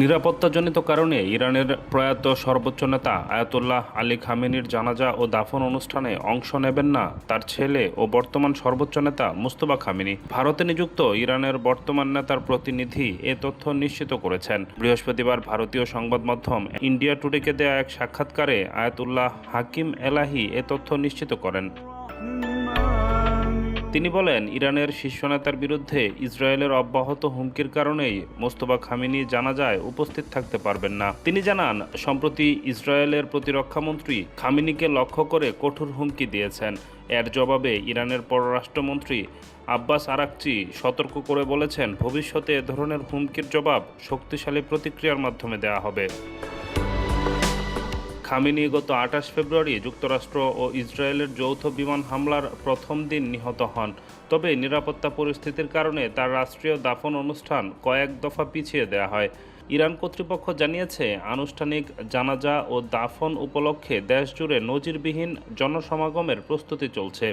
নিরাপত্তাজনিত কারণে ইরানের প্রয়াত সর্বোচ্চ নেতা আয়াতুল্লাহ আলী খামেনির জানাজা ও দাফন অনুষ্ঠানে অংশ নেবেন না তার ছেলে ও বর্তমান সর্বোচ্চ নেতা মুস্তফা খামেনি। ভারতে নিযুক্ত ইরানের বর্তমান নেতার প্রতিনিধি এ তথ্য নিশ্চিত করেছেন। বৃহস্পতিবার ভারতীয় সংবাদ মাধ্যম ইন্ডিয়া টুডেকে দেয়া এক সাক্ষাৎকারে আয়াতুল্লাহ হাকিম এলাহি এ তথ্য নিশ্চিত করেন। তিনি বলেন, ইরানের শীর্ষ নেতার বিরুদ্ধে ইসরায়েলের অব্যাহত হুমকির কারণেই মোস্তফা খামেনি জানাজায় উপস্থিত থাকতে পারবেন না। তিনি জানান, সম্প্রতি ইসরায়েলের প্রতিরক্ষামন্ত্রী খামেনিকে লক্ষ্য করে কঠোর হুমকি দিয়েছেন। এর জবাবে ইরানের পররাষ্ট্রমন্ত্রী আব্বাস আরাকচি সতর্ক করে বলেছেন, ভবিষ্যতে এ ধরনের হুমকির জবাব শক্তিশালী প্রতিক্রিয়ার মাধ্যমে দেওয়া হবে। খামেনি গত ২৮ ফেব্রুয়ারি যুক্তরাষ্ট্র ও ইসরায়েলের যৌথ বিমান হামলার প্রথম দিন নিহত হন। তবে নিরাপত্তা পরিস্থিতির কারণে তার রাষ্ট্রীয় দাফন অনুষ্ঠান কয়েক দফা পিছিয়ে দেওয়া হয়। ইরান কর্তৃপক্ষ জানিয়েছে, আনুষ্ঠানিক জানাজা ও দাফন উপলক্ষে দেশজুড়ে নজিরবিহীন জনসমাগমের প্রস্তুতি চলছে।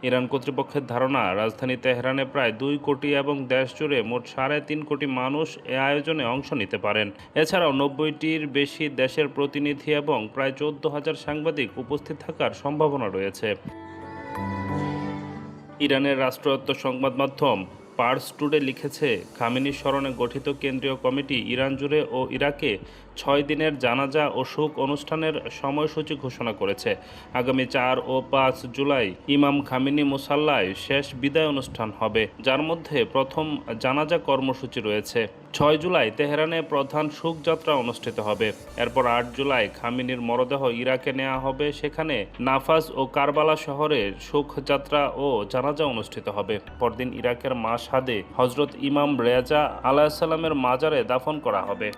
ইরান কর্তৃপক্ষের ধারণা, রাজধানী তেহরানে প্রায় ২ কোটি এবং দেশজুড়ে মোট ৩.৫ কোটি মানুষ এ আয়োজনে অংশ নিতে পারেন। এছাড়াও ৯০টির বেশি দেশের প্রতিনিধি এবং প্রায় ১৪,০০০ সাংবাদিক উপস্থিত থাকার সম্ভাবনা রয়েছে। ইরানের রাষ্ট্রায়ত্ত সংবাদ মাধ্যম পার্স টুডে লিখেছে, খামেনির স্মরণে গঠিত কেন্দ্রীয় কমিটি ইরান জুড়ে ও ইরাকে ৬ দিনের জানাজা ও শোক অনুষ্ঠানের সময়সূচি ঘোষণা করেছে। আগামী ৪ ও ৫ জুলাই ইমাম খামেনি মুসাল্লায় শেষ বিদায় অনুষ্ঠান হবে, যার মধ্যে প্রথম জানাজা কর্মসূচি রয়েছে। ৬ জুলাই তেহরানে প্রধান শোকযাত্রা অনুষ্ঠিত হবে। এরপর ৮ জুলাই খামেনির মরদেহ ইরাকে নেওয়া হবে। সেখানে নাফাজ ও কারবালা শহরে শোকযাত্রা ও জানাজা অনুষ্ঠিত হবে। পরদিন ইরাকের মাশহাদে হজরত ইমাম রেজা আলাইহিসসালামের মাজারে দাফন করা হবে।